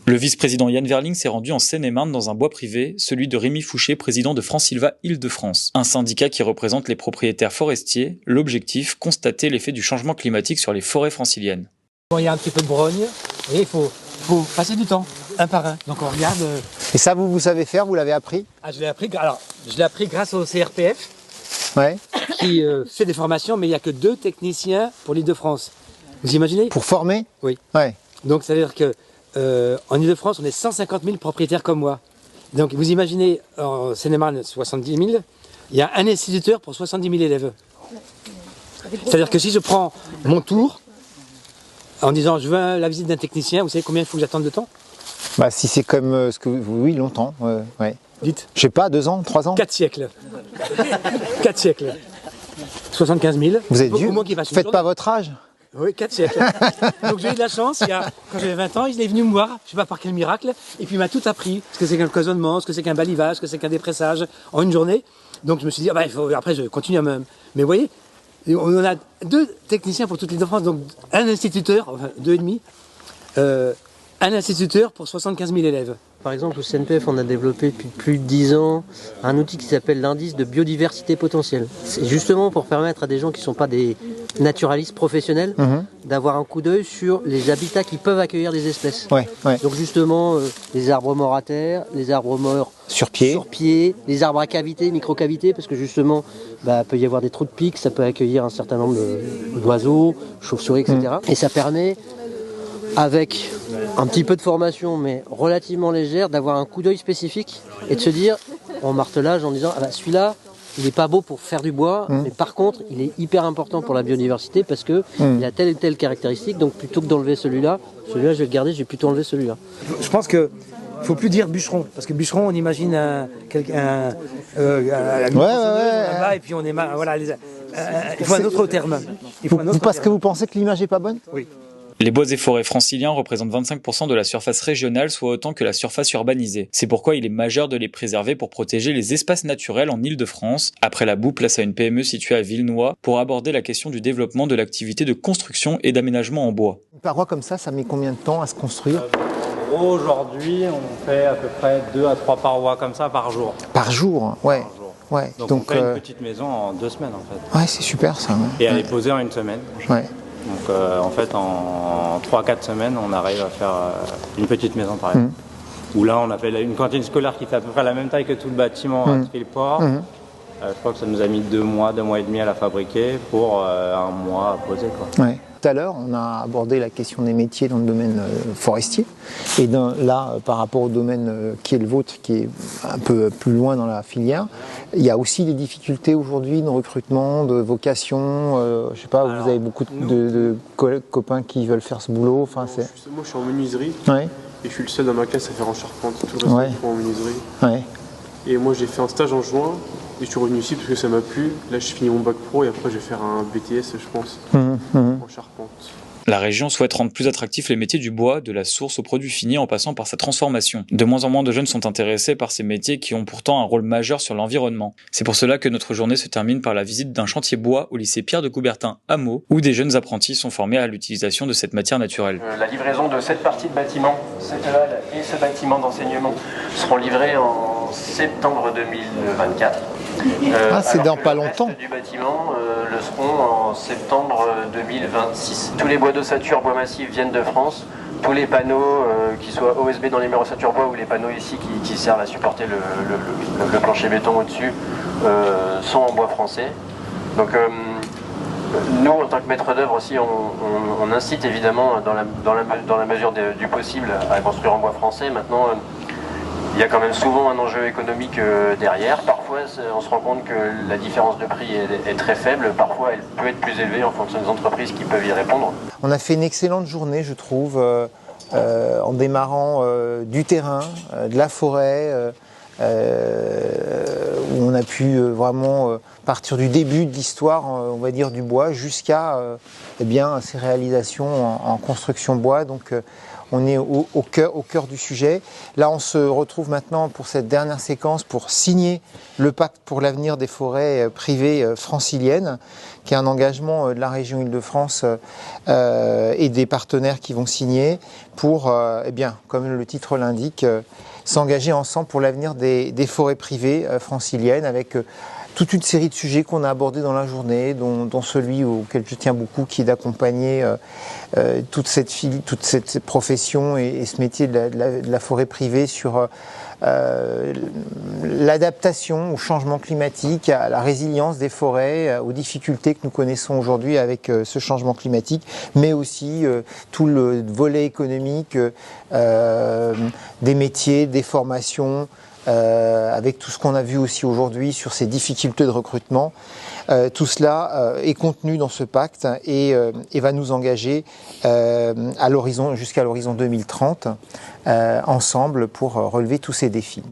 Le vice-président Yann Verling s'est rendu en Seine-et-Marne dans un bois privé, celui de Rémi Fouché, président de France Silva Île-de-France, un syndicat qui représente les propriétaires forestiers. L'objectif, constater l'effet du changement climatique sur les forêts franciliennes. Bon, il y a un petit peu de brogne et il faut passer du temps, un par un. Donc on regarde. Et ça, vous savez faire, vous l'avez appris? Je l'ai appris grâce au CRPF, ouais. Qui fait des formations, mais il n'y a que 2 techniciens pour l'Île-de-France. Vous imaginez? Pour former? Oui. Ouais. Donc ça veut dire que en Île-de-France, on est 150 000 propriétaires comme moi. Donc vous imaginez, en Seine-et-Marne, 70 000, il y a un instituteur pour 70 000 élèves. C'est-à-dire que si je prends mon tour, en disant je veux la visite d'un technicien, vous savez combien il faut que j'attende de temps? Bah, si c'est comme ce que vous... Oui, longtemps. Ouais. Dites. Je sais pas, 2 ans, 3 ans? 4 siècles. 4 siècles. 75 000. Vous êtes dur? Faites pas votre âge? Oui, 4 siècles. Donc j'ai eu de la chance, quand j'avais 20 ans, il est venu me voir, je sais pas par quel miracle, et puis il m'a tout appris, ce que c'est qu'un cloisonnement, ce que c'est qu'un balivage, ce que c'est qu'un dépressage, en une journée. Donc je me suis dit, après je continue à me... Mais vous voyez, on a 2 techniciens pour toute l'Île-de-France, donc un instituteur, enfin 2,5, un instituteur pour 75 000 élèves. Par exemple, au CNPF, on a développé depuis plus de 10 ans un outil qui s'appelle l'indice de biodiversité potentielle. C'est justement pour permettre à des gens qui ne sont pas des naturalistes professionnels d'avoir un coup d'œil sur les habitats qui peuvent accueillir des espèces. Ouais. Donc justement, les arbres morts à terre, les arbres morts sur pied, les arbres à cavité, micro-cavité, parce que justement, peut y avoir des trous de pique, ça peut accueillir un certain nombre d'oiseaux, chauves-souris, etc. Et ça permet, avec un petit peu de formation, mais relativement légère, d'avoir un coup d'œil spécifique et de se dire, en martelage, en disant, celui-là, il n'est pas beau pour faire du bois, mais par contre, il est hyper important pour la biodiversité parce que il a telle et telle caractéristique, donc plutôt que d'enlever celui-là, je vais le garder, je vais plutôt enlever celui-là. Je pense que il ne faut plus dire bûcheron, parce que bûcheron, on imagine quelqu'un là-bas, et puis on est voilà, il faut un autre terme. Parce que vous pensez que l'image n'est pas bonne? Oui. Les bois et forêts franciliens représentent 25% de la surface régionale, soit autant que la surface urbanisée. C'est pourquoi il est majeur de les préserver pour protéger les espaces naturels en Île-de-France. Après la boue, place à une PME située à Villenoy pour aborder la question du développement de l'activité de construction et d'aménagement en bois. Une paroi comme ça met combien de temps à se construire? En gros, aujourd'hui, on fait à peu près 2 à 3 parois comme ça par jour. Par jour, ouais. Par jour. Ouais. Donc on fait une petite maison en 2 semaines en fait. Ouais, c'est super ça. Ouais. Et elle est posée en 1 semaine. Ouais. Donc en fait en 3-4 semaines on arrive à faire une petite maison par exemple. Où là on a fait une cantine scolaire qui fait à peu près la même taille que tout le bâtiment à Trille-Port. Je crois que ça nous a mis 2 mois et demi à la fabriquer pour 1 mois à poser quoi. Ouais. Tout à l'heure, on a abordé la question des métiers dans le domaine forestier. Et là, par rapport au domaine qui est le vôtre, qui est un peu plus loin dans la filière, il y a aussi des difficultés aujourd'hui de recrutement, de vocation. Je sais pas, vous avez beaucoup de copains qui veulent faire ce boulot. Enfin, moi, je suis en menuiserie. Ouais. Et je suis le seul dans ma classe à faire en charpente. Tout le reste, en menuiserie. Ouais. Et moi, j'ai fait un stage en juin. Et je suis revenu ici parce que ça m'a plu. Là, je finis mon bac pro et après, je vais faire un BTS, je pense, en charpente. La région souhaite rendre plus attractifs les métiers du bois, de la source au produit fini en passant par sa transformation. De moins en moins de jeunes sont intéressés par ces métiers qui ont pourtant un rôle majeur sur l'environnement. C'est pour cela que notre journée se termine par la visite d'un chantier bois au lycée Pierre de Coubertin à Meaux, où des jeunes apprentis sont formés à l'utilisation de cette matière naturelle. La livraison de cette partie de bâtiment, cette halle et ce bâtiment d'enseignement seront livrés en septembre 2024. C'est dans pas longtemps. Le reste du bâtiment le seront en septembre 2026. Tous les bois d'ossature, bois massif viennent de France. Tous les panneaux, qui soient OSB dans les murs ossature bois ou les panneaux ici qui servent à supporter le plancher béton au-dessus, sont en bois français. Donc nous, en tant que maître d'œuvre aussi, on incite évidemment dans la mesure du possible à construire en bois français. Maintenant, il y a quand même souvent un enjeu économique derrière. Parfois, on se rend compte que la différence de prix est très faible. Parfois, elle peut être plus élevée en fonction des entreprises qui peuvent y répondre. On a fait une excellente journée, je trouve, en démarrant du terrain, de la forêt, où on a pu vraiment partir du début de l'histoire, on va dire, du bois, jusqu'à ses réalisations en construction bois. Donc, on est au cœur du sujet. Là, on se retrouve maintenant pour cette dernière séquence pour signer le pacte pour l'avenir des forêts privées franciliennes, qui est un engagement de la région Île-de-France et des partenaires qui vont signer pour, eh bien, comme le titre l'indique, s'engager ensemble pour l'avenir des forêts privées franciliennes avec toute une série de sujets qu'on a abordés dans la journée, dont celui auquel je tiens beaucoup, qui est d'accompagner toute cette profession et ce métier de la forêt privée sur l'adaptation au changement climatique, à la résilience des forêts, aux difficultés que nous connaissons aujourd'hui avec ce changement climatique, mais aussi tout le volet économique des métiers, des formations, avec tout ce qu'on a vu aussi aujourd'hui sur ces difficultés de recrutement. Tout cela est contenu dans ce pacte et va nous engager jusqu'à l'horizon 2030 ensemble pour relever tous ces défis.